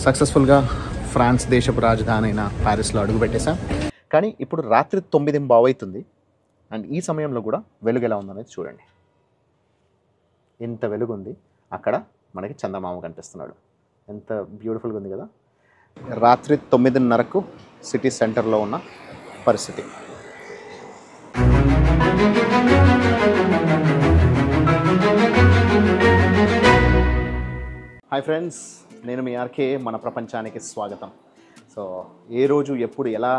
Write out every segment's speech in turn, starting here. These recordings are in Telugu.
సక్సెస్ఫుల్గా ఫ్రాన్స్ దేశపు రాజధాని అయిన ప్యారిస్లో అడుగుపెట్టేశాం. కానీ ఇప్పుడు రాత్రి 9:15 అవుతుంది. అండ్ ఈ సమయంలో కూడా వెలుగు ఎలా ఉందనేది చూడండి. ఎంత వెలుగు ఉంది. అక్కడ మనకి చందమామ కనిపిస్తున్నాడు. ఎంత బ్యూటిఫుల్గా ఉంది కదా. రాత్రి 9:30కు సిటీ సెంటర్లో ఉన్న పరిస్థితి. హాయ్ ఫ్రెండ్స్, నేను మీ ఆర్కే. మన ప్రపంచానికి స్వాగతం. సో ఏ రోజు ఎప్పుడు ఎలా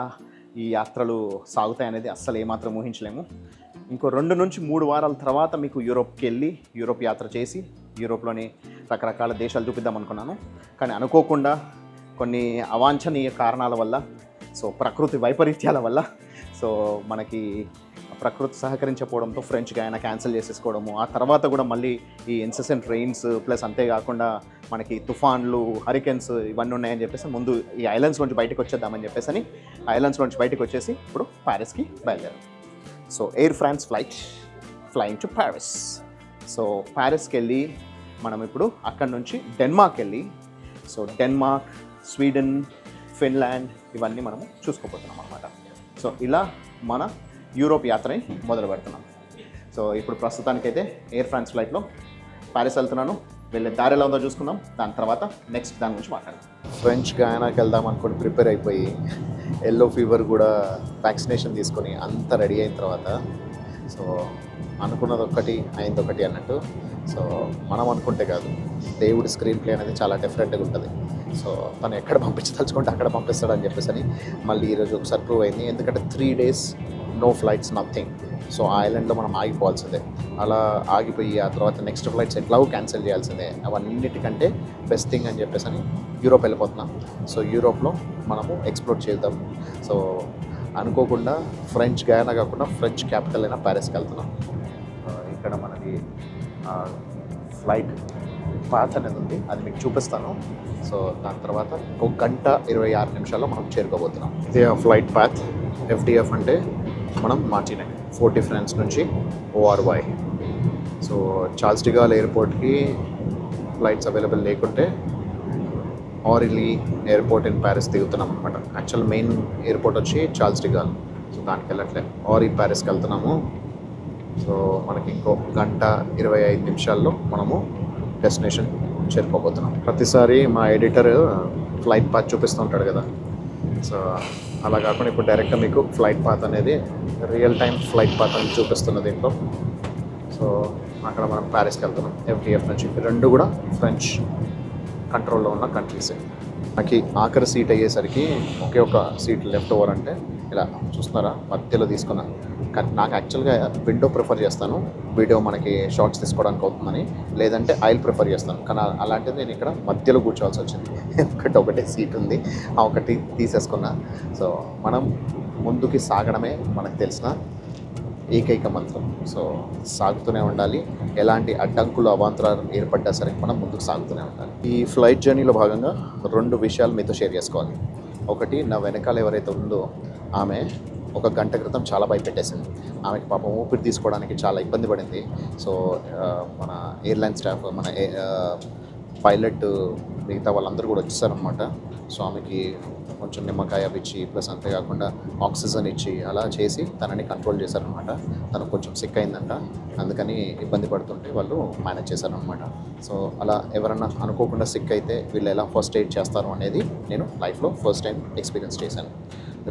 ఈ యాత్రలు సాగుతాయనేది అస్సలు ఏమాత్రం ఊహించలేము. ఇంకో 2 నుంచి 3 వారాల తర్వాత మీకు యూరోప్కి వెళ్ళి యూరోప్ యాత్ర చేసి యూరోప్లోని రకరకాల దేశాలు చూపిద్దాం అనుకున్నాను. కానీ అనుకోకుండా కొన్ని అవాంఛనీయ కారణాల వల్ల, సో ప్రకృతి వైపరీత్యాల వల్ల, సో మనకి ప్రకృతి సహకరించకపోవడంతో ఫ్రెంచ్ గయానా క్యాన్సిల్ చేసేసుకోవడము, ఆ తర్వాత కూడా మళ్ళీ ఈ ఇన్సెసెంట్ రెయిన్స్ ప్లస్ అంతేకాకుండా మనకి తుఫాన్లు, హరికెన్స్ ఇవన్నీ ఉన్నాయని చెప్పేసి ముందు ఈ ఐలాండ్స్ నుంచి బయటకు వచ్చేద్దామని చెప్పేసి అని ఐలాండ్స్ నుంచి బయటకు వచ్చేసి ఇప్పుడు ప్యారిస్కి బయలుదేరాం. So Air France flight flying to Paris. So ప్యారిస్కి వెళ్ళి మనం ఇప్పుడు అక్కడ నుంచి డెన్మార్క్ వెళ్ళి, సో డెన్మార్క్, స్వీడన్, ఫిన్లాండ్ ఇవన్నీ మనము చూసుకోబోతున్నాం అన్నమాట. సో ఇలా మన యూరోప్ యాత్రని మొదలు పెడుతున్నాం. సో ఇప్పుడు ప్రస్తుతానికైతే ఎయిర్ ఫ్రాన్స్ ఫ్లైట్లో ప్యారిస్ వెళ్తున్నాను. వెళ్ళే దారి ఎలా ఉందో చూసుకుందాం. దాని తర్వాత నెక్స్ట్ దాని గురించి మాట్లాడదాం. ఫ్రెంచ్ గయానాకి వెళ్దాం అనుకుని ప్రిపేర్ అయిపోయి ఎల్లో ఫీవర్ కూడా వ్యాక్సినేషన్ తీసుకొని అంతా రెడీ అయిన తర్వాత, సో అనుకున్నది ఒకటి అయింది ఒకటి అన్నట్టు. సో మనం అనుకుంటే కాదు, దేవుడి స్క్రీన్ ప్లే అనేది చాలా డిఫరెంట్గా ఉంటుంది. సో తను ఎక్కడ పంపించదలుచుకుంటే అక్కడ పంపిస్తాడని చెప్పేసి అని మళ్ళీ ఈరోజు ఒకసారి ప్రూవ్ అయింది. ఎందుకంటే 3 days no flights, nothing. So ఆ ఐలాండ్లో మనం ఆగిపోవాల్సిందే. అలా ఆగిపోయి ఆ తర్వాత నెక్స్ట్ ఫ్లైట్స్ ఎట్లాగో క్యాన్సిల్ చేయాల్సిందే. అవన్నిటికంటే బెస్ట్ థింగ్ అని చెప్పేసి అని యూరోప్ వెళ్ళిపోతున్నాం. సో యూరోప్లో మనము ఎక్స్ప్లోర్ చేద్దాం. సో అనుకోకుండా ఫ్రెంచ్ గయానా కాకుండా ఫ్రెంచ్ క్యాపిటల్ అయిన ప్యారిస్కి వెళ్తున్నాం. ఇక్కడ మనకి ఫ్లైట్ పాత్ అనేది ఉంది, అది మీకు చూపిస్తాను. సో దాని తర్వాత 1 గంట 26 నిమిషాల్లో మనం చేరుకోబోతున్నాం. ఇదే ఫ్లైట్ పాత్. FDF అంటే మనం మార్టినెక్, ఫోర్ట్ డి ఫ్రాన్స్ నుంచి ORY. So Charles de Gaulle ఎయిర్పోర్ట్కి ఫ్లైట్స్ అవైలబుల్ లేకుంటే ఆరిలీ ఎయిర్పోర్ట్ ఇన్ ప్యారిస్ దిగుతున్నాం అనమాట. యాక్చువల్ మెయిన్ ఎయిర్పోర్ట్ వచ్చి చార్ల్స్ డి గాల్. సో దానికి వెళ్ళట్లేదు, ఆరి ప్యారిస్కి వెళ్తున్నాము. సో మనకి ఇంకో 1 గంట 25 నిమిషాల్లో మనము డెస్టినేషన్ చేరుకోబోతున్నాం. ప్రతిసారి మా ఎడిటర్ ఫ్లైట్ పాత్ చూపిస్తూ ఉంటాడు కదా. సో అలా కాకుండా ఇప్పుడు డైరెక్ట్గా మీకు ఫ్లైట్ పాత్ అనేది రియల్ టైం ఫ్లైట్ పాత్ అని చూపిస్తున్న దీంట్లో. సో అక్కడ మనం ప్యారిస్కి వెళ్తున్నాం FDF నుంచి. 2 కూడా ఫ్రెంచ్ కంట్రోల్లో ఉన్న కంట్రీసే. నాకు ఆఖరి సీట్ అయ్యేసరికి ఒకే ఒక సీట్ లెఫ్ట్ ఓవర్. అంటే ఇలా చూస్తున్నారా, మధ్యలో తీసుకున్నాను. కానీ నాకు యాక్చువల్గా విండో ప్రిఫర్ చేస్తాను, వీడియో మనకి షార్ట్స్ తీసుకోవడానికి అవుతుందని. లేదంటే ఆయిల్ ప్రిఫర్ చేస్తాను. కానీ అలాంటిది నేను ఇక్కడ మధ్యలో కూర్చోవాల్సి వచ్చింది. ఎందుకంటే ఒకటే సీట్ ఉంది, ఆ ఒకటి తీసేసుకున్నా. సో మనం ముందుకి సాగడమే మనకు తెలిసిన ఏకైక మంత్రం. సో సాగుతూనే ఉండాలి. ఎలాంటి అడ్డంకులు అవాంతరాలు ఏర్పడ్డా సరే మనం ముందుకు సాగుతూనే ఉండాలి. ఈ ఫ్లైట్ జర్నీలో భాగంగా 2 విషయాలు మీతో షేర్ చేసుకోవాలి. ఒకటి, నా వెనకాల ఎవరైతే ఉందో ఆమె 1 గంట క్రితం చాలా భయపెట్టేసింది. ఆమెకి పాపం ఊపిరి తీసుకోవడానికి చాలా ఇబ్బంది పడింది. సో మన ఎయిర్లైన్ స్టాఫ్, మన పైలట్, మిగతా వాళ్ళందరూ కూడా వచ్చేసారనమాట. సో ఆమెకి కొంచెం నిమ్మకాయ ఇచ్చి ప్లస్ అంతేకాకుండా ఆక్సిజన్ ఇచ్చి అలా చేసి తనని కంట్రోల్ చేశారనమాట. తనకు కొంచెం సిక్ అయిందంట, అందుకని ఇబ్బంది పడుతుంటే వాళ్ళు మేనేజ్ చేశారనమాట. సో అలా ఎవరన్నా అనుకోకుండా సిక్ అయితే వీళ్ళు ఎలా ఫస్ట్ ఎయిడ్ చేస్తారు అనేది నేను లైఫ్లో ఫస్ట్ టైం ఎక్స్పీరియన్స్ చేశాను.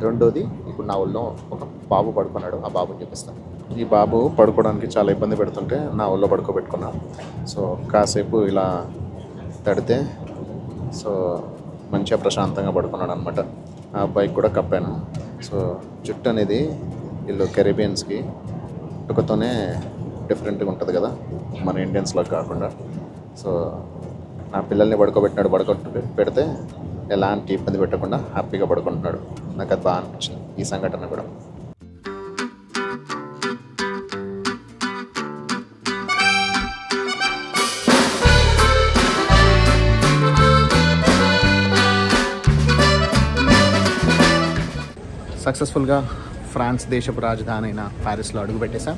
రెండోది, ఇప్పుడు నా ఊళ్ళో ఒక బాబు పడుకున్నాడు, ఆ బాబుని చూపిస్తాను. ఈ బాబు పడుకోవడానికి చాలా ఇబ్బంది పెడుతుంటే నా ఊళ్ళో పడుకోబెట్టుకున్నాను. సో కాసేపు ఇలా తడితే సో మంచిగా ప్రశాంతంగా పడుకున్నాడు అనమాట. ఆ అబ్బాయికి కూడా కప్పాను. సో జుట్టు అనేది వీళ్ళు కెరీబియన్స్కి పుట్టుకతోనే డిఫరెంట్గా ఉంటుంది కదా, మన ఇండియన్స్లో కాకుండా. సో నా పిల్లల్ని పెడితే ఎలాంటి ఇబ్బంది పెట్టకుండా హ్యాపీగా పడుకుంటున్నాడు. నాకు అది బాగా అనిపించింది ఈ సంఘటన కూడా. సక్సెస్ఫుల్గా ఫ్రాన్స్ దేశపు రాజధాని అయిన ప్యారిస్లో అడుగుపెట్టేశాం.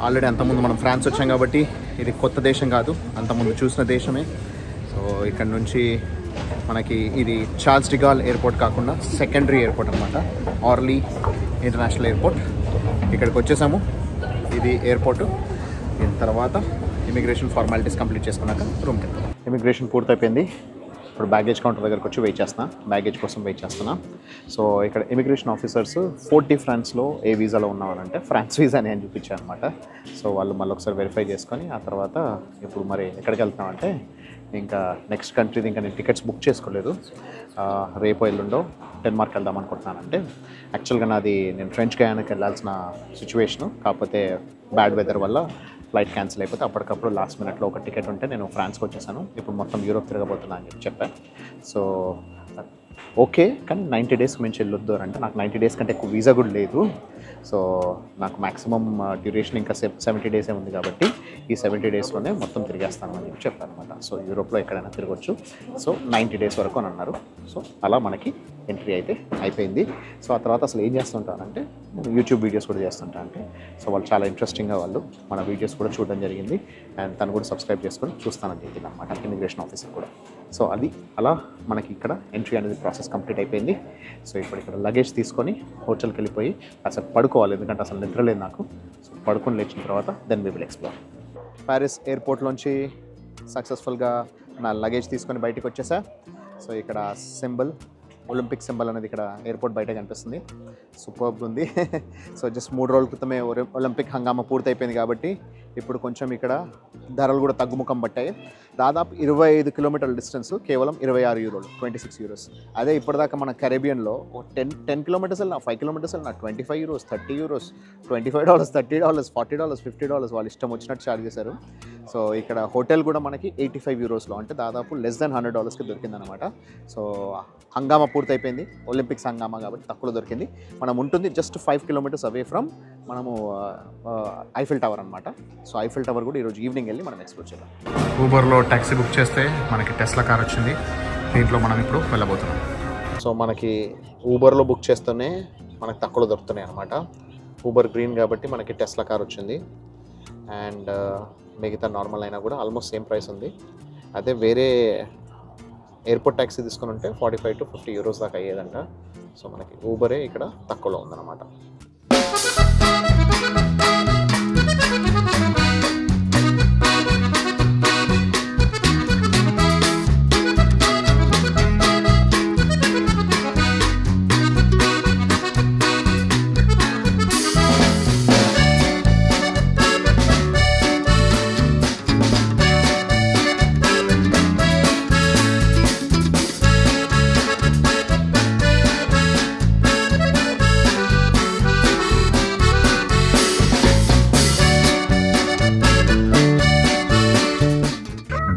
ఆల్రెడీ అంతకుముందు మనం ఫ్రాన్స్ వచ్చాం కాబట్టి ఇది కొత్త దేశం కాదు, అంతకుముందు చూసిన దేశమే. సో ఇక్కడ నుంచి మనకి ఇది చార్ల్స్ డిగాల్ ఎయిర్పోర్ట్ కాకుండా సెకండరీ ఎయిర్పోర్ట్ అనమాట, ఆర్లీ ఇంటర్నేషనల్ ఎయిర్పోర్ట్. ఇక్కడికి వచ్చేసాము. ఇది ఎయిర్పోర్టు. దీని తర్వాత ఇమిగ్రేషన్ ఫార్మాలిటీస్ కంప్లీట్ చేసుకున్నాక రూమ్కి వెళ్తాం. ఇమిగ్రేషన్ పూర్తయిపోయింది. ఇప్పుడు బ్యాగేజ్ కౌంటర్ దగ్గరకు వచ్చి వెయిట్ చేస్తున్నా, బ్యాగేజ్ కోసం వెయిట్ చేస్తున్నా. సో ఇక్కడ ఇమిగ్రేషన్ ఆఫీసర్స్ ఫోర్టీ ఫ్రాన్స్లో ఏ వీసాలో ఉన్నామనంటే ఫ్రాన్స్ వీసా అని చూపించాను అనమాట. సో వాళ్ళు మళ్ళీ ఒకసారి వెరిఫై చేసుకొని ఆ తర్వాత ఇప్పుడు మరి ఎక్కడికి వెళ్తున్నామంటే ఇంకా నెక్స్ట్ కంట్రీది ఇంకా నేను టికెట్స్ బుక్ చేసుకోలేదు. రేపు ఎల్లుండో డెన్మార్క్ వెళ్దాం అనుకుంటున్నాను. అంటే యాక్చువల్గా నాది నేను ఫ్రెంచ్ గయానాకి వెళ్ళాల్సిన సిచ్యువేషను, కాకపోతే బ్యాడ్ వెదర్ వల్ల ఫ్లైట్ క్యాన్సిల్ అయిపోతే అప్పటికప్పుడు లాస్ట్ మినిట్లో ఒక టికెట్ ఉంటే నేను ఫ్రాన్స్కి వచ్చేసాను. ఇప్పుడు మొత్తం యూరోప్ తిరగబోతున్నా అని చెప్పాను. సో ఓకే, కానీ 90 డేస్ మించి వెళ్ళొద్దు అని అంటే నాకు 90 డేస్ కంటే ఎక్కువ వీసా కూడా లేదు. సో నాకు మ్యాక్సిమం డ్యూరేషన్ ఇంకా 70 డేసే ఉంది కాబట్టి ఈ 70 డేస్లోనే మొత్తం తిరిగేస్తాను అని చెప్పి చెప్పాను అనమాట. సో యూరోప్లో ఎక్కడైనా తిరగొచ్చు. సో 90 డేస్ వరకు అని అన్నారు. సో అలా మనకి ఎంట్రీ అయితే అయిపోయింది. సో ఆ తర్వాత అసలు ఏం చేస్తుంటానంటే నేను యూట్యూబ్ వీడియోస్ కూడా చేస్తుంటా. అంటే సో వాళ్ళు చాలా ఇంట్రెస్టింగ్గా వాళ్ళు మన వీడియోస్ కూడా చూడడం జరిగింది. అండ్ తను కూడా సబ్స్క్రైబ్ చేసుకొని చూస్తానని చెప్పింది అనమాట, ఇమిగ్రేషన్ ఆఫీసర్ కూడా. సో అది అలా మనకి ఇక్కడ ఎంట్రీ అనేది ప్రాసెస్ కంప్లీట్ అయిపోయింది. సో ఇప్పుడు ఇక్కడ లగేజ్ తీసుకొని హోటల్కి వెళ్ళిపోయి అసలు పడుకోవాలి, ఎందుకంటే అసలు నిద్రలేదు నాకు. సో పడుకొని లేచిన తర్వాత then we will explore. Paris ఎయిర్పోర్ట్లోంచి సక్సెస్ఫుల్గా నా లగేజ్ తీసుకొని బయటకు వచ్చేసా. సో ఇక్కడ సింబల్, ఒలింపిక్ సింబల్ అనేది ఇక్కడ ఎయిర్పోర్ట్ బయట కనిపిస్తుంది. సూపర్బ్ ఉంది. సో జస్ట్ 3 రోజుల క్రితమే ఒలింపిక్ హంగామా పూర్తయిపోయింది కాబట్టి ఇప్పుడు కొంచెం ఇక్కడ ధరలు కూడా తగ్గుముఖం పట్టాయి. దాదాపు 25 కిలోమీటర్ల డిస్టెన్స్ కేవలం 26 యూరోలు, 26 యూరోస్. అదే ఇప్పటిదాకా మన కరేబియన్లో 10 కిలోమీటర్స్ వెళ్ళినా, 5 కిలోమీటర్స్ వెళ్ళినా 25 యూరోస్, 30 యూరోస్, $25, $30, $40, $50 వాళ్ళు ఇష్టం వచ్చినట్టు చార్జ్ చేశారు. సో ఇక్కడ హోటల్ కూడా మనకి 85 యూరోస్లో, అంటే దాదాపు లెస్ దెన్ $100కి దొరికిందనమాట. సో హంగామా పూర్తయిపోయింది, ఒలింపిక్స్ హంగామా కాబట్టి తక్కువలో దొరికింది. మనం ఉంటుంది జస్ట్ 5 కిలోమీటర్స్ అవే ఫ్రమ్ మనము ఐఫిల్ టవర్ అనమాట. సో ఐఫిల్ టవర్ కూడా ఈరోజు ఈవినింగ్ వెళ్ళి మనం ఎక్స్ప్లోర్ చేద్దాం. ఊబర్లో ట్యాక్సీ బుక్ చేస్తే మనకి టెస్లా కార్ వచ్చింది. దీంట్లో మనం ఇప్పుడు వెళ్ళబోతున్నాం. సో మనకి ఊబర్లో బుక్ చేస్తూనే మనకు తక్కువలో దొరుకుతున్నాయి అనమాట. ఊబర్ గ్రీన్ కాబట్టి మనకి టెస్లా కార్ వచ్చింది. అండ్ మిగతా నార్మల్ అయినా కూడా ఆల్మోస్ట్ సేమ్ ప్రైస్ ఉంది. అదే వేరే ఎయిర్పోర్ట్ ట్యాక్సీ తీసుకుని ఉంటే 45 to 50 యూరోస్ దాకా అయ్యేదంట. సో మనకి ఊబరే ఇక్కడ తక్కువలో ఉందన్నమాట.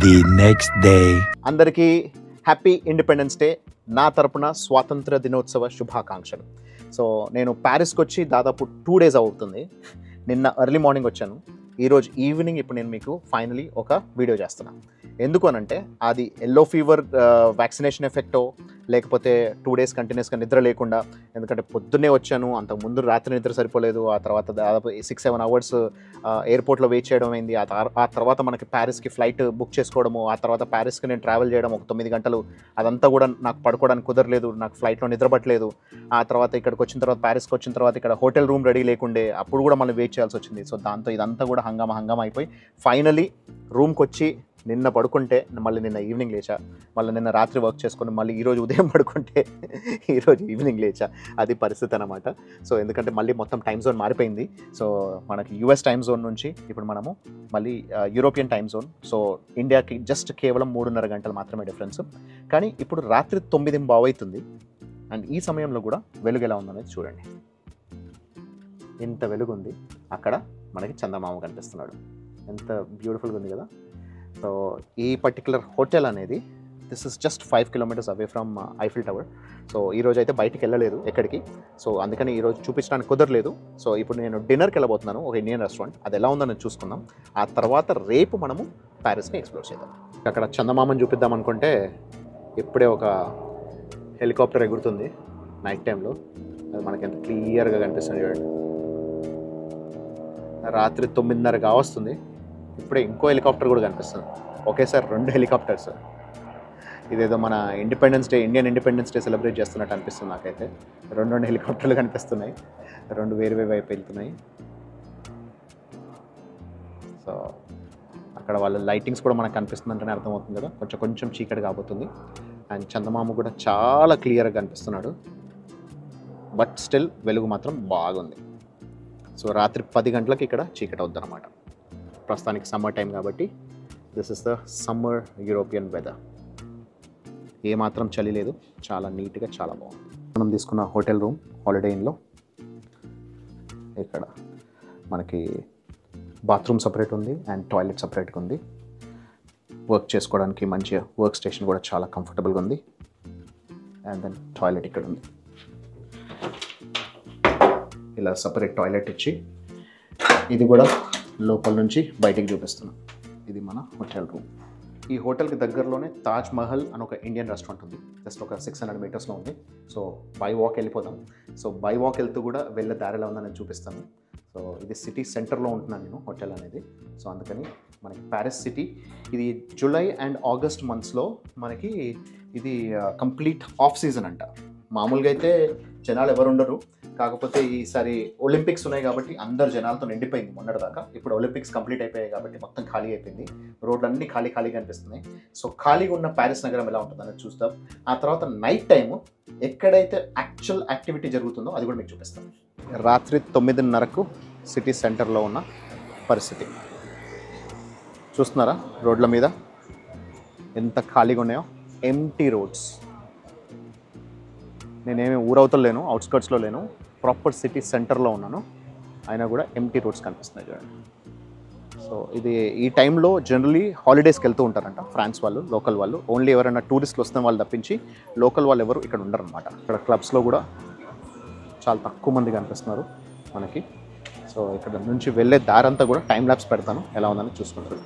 The next day. అందరికీ హ్యాపీ ఇండిపెండెన్స్ డే. నా తరపున స్వాతంత్ర దినోత్సవ శుభాకాంక్షలు. సో నేను ప్యారిస్కి వచ్చి దాదాపు 2 days అవుతుంది. నిన్న ఎర్లీ మార్నింగ్ వచ్చాను, ఈరోజు ఈవినింగ్ ఇప్పుడు నేను మీకు ఫైనలీ ఒక వీడియో చేస్తున్నాను. ఎందుకు అనంటే అది ఎల్లో ఫీవర్ వ్యాక్సినేషన్ ఎఫెక్టో లేకపోతే 2 days కంటిన్యూస్గా నిద్ర లేకుండా, ఎందుకంటే పొద్దున్నే వచ్చాను, అంతకుముందు రాత్రి నిద్ర సరిపోలేదు, ఆ తర్వాత దాదాపు 6-7 అవర్స్ ఎయిర్పోర్ట్లో వెయిట్ చేయడం అయింది. ఆ తర్వాత మనకి ప్యారిస్కి ఫ్లైట్ బుక్ చేసుకోవడము, ఆ తర్వాత ప్యారిస్కి నేను ట్రావెల్ చేయడం ఒక 9 గంటలు, అదంతా కూడా నాకు పడుకోవడానికి కుదరలేదు, నాకు ఫ్లైట్లో నిద్రపట్టలేదు. ఆ తర్వాత ఇక్కడికి వచ్చిన తర్వాత, ప్యారిస్కి వచ్చిన తర్వాత ఇక్కడ హోటల్ రూమ్ రెడీ లేకుండే, అప్పుడు కూడా మళ్ళీ వెయిట్ చేయాల్సి వచ్చింది. సో దాంతో ఇదంతా కూడా హంగామా అయిపోయి ఫైనలీ రూమ్కి వచ్చి నిన్న పడుకుంటే మళ్ళీ నిన్న ఈవినింగ్ లేచా, మళ్ళీ నిన్న రాత్రి వర్క్ చేసుకొని మళ్ళీ ఈరోజు ఉదయం పడుకుంటే ఈరోజు ఈవినింగ్ లేచా. అది పరిస్థితి అనమాట. సో ఎందుకంటే మళ్ళీ మొత్తం టైం జోన్ మారిపోయింది. సో మనకి యూఎస్ టైం జోన్ నుంచి ఇప్పుడు మనము మళ్ళీ యూరోపియన్ టైం జోన్. సో ఇండియాకి జస్ట్ కేవలం 3.5 గంటలు మాత్రమే డిఫరెన్స్. కానీ ఇప్పుడు రాత్రి 9:15 అవుతుంది. అండ్ ఈ సమయంలో కూడా వెలుగు ఎలా ఉందనేది చూడండి. ఇంత వెలుగు ఉంది. అక్కడ మనకి చందమామ కనిపిస్తున్నాడు. ఎంత బ్యూటిఫుల్గా ఉంది కదా. సో ఈ పర్టికులర్ హోటల్ అనేది this is just 5 kilometers away from Eiffel tower. So ఈరోజు అయితే బయటికి వెళ్ళలేదు ఎక్కడికి. సో అందుకని ఈరోజు చూపించడానికి కుదరలేదు. సో ఇప్పుడు నేను డిన్నర్కి వెళ్ళబోతున్నాను ఒక ఇండియన్ రెస్టారెంట్. అది ఎలా ఉందో నేను చూసుకుందాం. ఆ తర్వాత రేపు మనము ప్యారిస్ని ఎక్స్ప్లోర్ చేద్దాం. అక్కడ చందమామని చూపిద్దాం అనుకుంటే ఇప్పుడే ఒక హెలికాప్టర్ ఎగురుతుంది నైట్ టైంలో. అది మనకి ఎంత క్లియర్గా కనిపిస్తుంది చూడండి. రాత్రి 9:30 కావస్తుంది. ఇప్పుడే ఇంకో హెలికాప్టర్ కూడా కనిపిస్తుంది. ఒకేసారి 2 హెలికాప్టర్స్. ఇదేదో మన ఇండియన్ ఇండిపెండెన్స్ డే సెలబ్రేట్ చేస్తున్నట్టు అనిపిస్తుంది నాకైతే. రెండు హెలికాప్టర్లు కనిపిస్తున్నాయి, రెండు వేరు వైపు వెళ్తున్నాయి. సో అక్కడ వాళ్ళ లైటింగ్స్ కూడా మనకు కనిపిస్తుందంటేనే అర్థమవుతుంది కదా, కొంచెం చీకటి కాబోతుంది. అండ్ చందమామ కూడా చాలా క్లియర్గా కనిపిస్తున్నాడు, బట్ స్టిల్ వెలుగు మాత్రం బాగుంది. సో రాత్రి 10 గంటలకు ఇక్కడ చీకటి అవుద్ది అనమాట. ప్రస్తుతానికి సమ్మర్ టైం కాబట్టి this is the summer European weather. ఏమాత్రం చలి లేదు, చాలా నీట్గా చాలా బాగుంది. మనం తీసుకున్న హోటల్ రూమ్ హాలిడే ఇన్లో ఇక్కడ మనకి బాత్రూమ్ సపరేట్ ఉంది అండ్ టాయిలెట్ సపరేట్గా ఉంది. వర్క్ చేసుకోవడానికి మంచి వర్క్ స్టేషన్ కూడా చాలా కంఫర్టబుల్గా ఉంది. అండ్ దెన్ టాయిలెట్ ఇక్కడ ఉంది. ఇలా సపరేట్ టాయిలెట్ ఇచ్చి ఇది కూడా లోపల నుంచి బయటికి చూపిస్తున్నాం. ఇది మన హోటల్ రూమ్. ఈ హోటల్కి దగ్గరలోనే తాజ్ మహల్ అని ఒక ఇండియన్ రెస్టారెంట్ ఉంది. జస్ట్ ఒక 600 మీటర్స్లో ఉంది. సో బై వాక్ వెళ్ళిపోదాం. సో బై వాక్ వెళ్తూ కూడా వెళ్ళే దారిలో ఉందని నేను చూపిస్తాను. సో ఇది సిటీ సెంటర్లో ఉంటున్నాను నేను హోటల్ అనేది. సో అందుకని మనకి ప్యారిస్ సిటీ ఇది జూలై అండ్ ఆగస్ట్ మంత్స్లో మనకి ఇది కంప్లీట్ ఆఫ్ సీజన్ అంట. మామూలుగా అయితే జనాలు ఎవరు ఉండరు, కాకపోతే ఈసారి ఒలింపిక్స్ ఉన్నాయి కాబట్టి అందరు జనాలతో నిండిపోయింది మొన్నటిదాకా. ఇప్పుడు ఒలింపిక్స్ కంప్లీట్ అయిపోయాయి కాబట్టి మొత్తం ఖాళీ అయిపోయింది, రోడ్లన్నీ ఖాళీగా అనిపిస్తున్నాయి. సో ఖాళీగా ఉన్న ప్యారిస్ నగరం ఎలా ఉంటుందని చూస్తాం. ఆ తర్వాత నైట్ టైము ఎక్కడైతే యాక్చువల్ యాక్టివిటీ జరుగుతుందో అది కూడా మీకు చూపిస్తాం. రాత్రి 9:30కు సిటీ సెంటర్లో ఉన్న పరిస్థితి చూస్తున్నారా, రోడ్ల మీద ఎంత ఖాళీగా ఉన్నాయో, ఎంటీ రోడ్స్. నేనేమి ఊరవతలు లేను, అవుట్స్కర్ట్స్లో లేను, ప్రాపర్ సిటీ సెంటర్లో ఉన్నాను, అయినా కూడా ఎంటీ రోడ్స్ కనిపిస్తున్నాయి చూడండి. సో ఇది ఈ టైంలో జనరలీ హాలిడేస్కి వెళ్తూ ఉంటారంట ఫ్రాన్స్ వాళ్ళు, లోకల్ వాళ్ళు. ఓన్లీ ఎవరైనా టూరిస్టులు వస్తున్న వాళ్ళు తప్పించి లోకల్ వాళ్ళు ఎవరు ఇక్కడ ఉండరు అనమాట. ఇక్కడ క్లబ్స్లో కూడా చాలా తక్కువ మంది కనిపిస్తున్నారు మనకి. సో ఇక్కడ నుంచి వెళ్ళే దారంతా కూడా టైం ల్యాప్స్ పెడతాను, ఎలా ఉందని చూసుకుంటారు.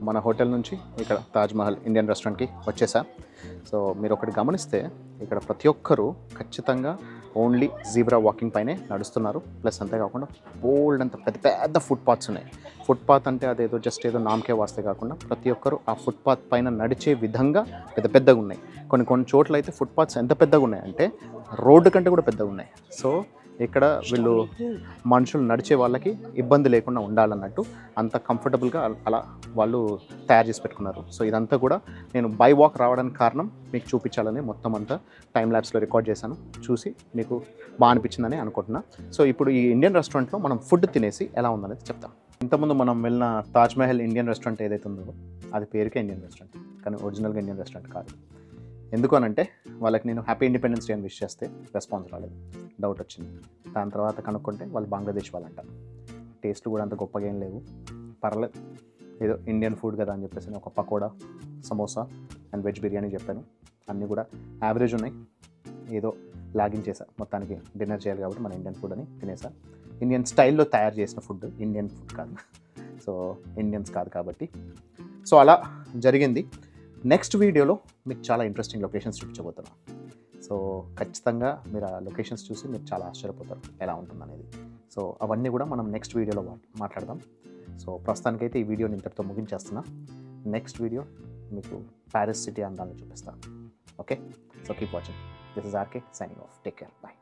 మన హోటల్ నుంచి ఇక్కడ తాజ్ మహల్ ఇండియన్ రెస్టారెంట్కి వచ్చేసా. సో మీరు ఒకటి గమనిస్తే ఇక్కడ ప్రతి ఒక్కరూ ఖచ్చితంగా ఓన్లీ జీబ్రా వాకింగ్ పైనే నడుస్తున్నారు. ప్లస్ అంతేకాకుండా బోల్డ్ అంత పెద్ద పెద్ద ఫుట్పాత్స్ ఉన్నాయి. ఫుట్పాత్ అంటే అదేదో జస్ట్ ఏదో నామకే వాస్తే కాకుండా ప్రతి ఒక్కరు ఆ ఫుట్పాత్ పైన నడిచే విధంగా పెద్దగా ఉన్నాయి. కొన్ని చోట్ల అయితే ఫుట్పాత్స్ ఎంత పెద్దగా ఉన్నాయంటే రోడ్డు కంటే కూడా పెద్దగా ఉన్నాయి. సో ఇక్కడ వీళ్ళు మనుషులు నడిచే వాళ్ళకి ఇబ్బంది లేకుండా ఉండాలన్నట్టు అంత కంఫర్టబుల్గా అలా వాళ్ళు తయారు చేసి పెట్టుకున్నారు. సో ఇదంతా కూడా నేను బై వాక్ రావడానికి కారణం మీకు చూపించాలని మొత్తం అంతా టైం ల్యాబ్స్లో రికార్డ్ చేశాను. చూసి మీకు బాగా అనిపించిందని అనుకుంటున్నా. సో ఇప్పుడు ఈ ఇండియన్ రెస్టారెంట్లో మనం ఫుడ్ తినేసి ఎలా ఉందనేది చెప్తాం. ఇంతకుముందు మనం వెళ్ళిన తాజ్ మహల్ ఇండియన్ రెస్టారెంట్ ఏదైతే ఉందో అది పేరుకే ఇండియన్ రెస్టారెంట్, కానీ ఒరిజినల్గా ఇండియన్ రెస్టారెంట్ కాదు. ఎందుకు అనంటే వాళ్ళకి నేను హ్యాపీ ఇండిపెండెన్స్ డే అని విష్ చేస్తే రెస్పాన్స్ రాలేదు, డౌట్ వచ్చింది. దాని తర్వాత కనుక్కుంటే వాళ్ళు బంగ్లాదేశ్ వాళ్ళంట. టేస్ట్లు కూడా అంత గొప్పగా ఏం లేవు, పర్లేదు, ఏదో ఇండియన్ ఫుడ్ కదా అని చెప్పేసి ఒక పకోడా, సమోసా అండ్ వెజ్ బిర్యానీ చెప్పాను. అన్నీ కూడా యావరేజ్ ఉన్నాయి. ఏదో లాగిన్ చేశా, మొత్తానికి డిన్నర్ చేయాలి కాబట్టి మన ఇండియన్ ఫుడ్ అని తినేసా. ఇండియన్ స్టైల్లో తయారు చేసిన ఫుడ్, ఇండియన్ ఫుడ్ కాదు. సో ఇండియన్స్ కాదు కాబట్టి సో అలా జరిగింది. నెక్స్ట్ వీడియోలో మీకు చాలా ఇంట్రెస్టింగ్ లొకేషన్స్ చూపించబోతున్నాను. సో ఖచ్చితంగా మీరు ఆ లొకేషన్స్ చూసి మీరు చాలా ఆశ్చర్యపోతారు ఎలా ఉంటుందనేది. సో అవన్నీ కూడా మనం నెక్స్ట్ వీడియోలో మాట్లాడదాం. సో ప్రస్తుతానికైతే ఈ వీడియోని ఇంతటితో ముగించేస్తున్నా. నెక్స్ట్ వీడియో మీకు ప్యారిస్ సిటీ అందాలను చూపిస్తాను. Okay, so keep watching. This is RK signing off. Take care, bye.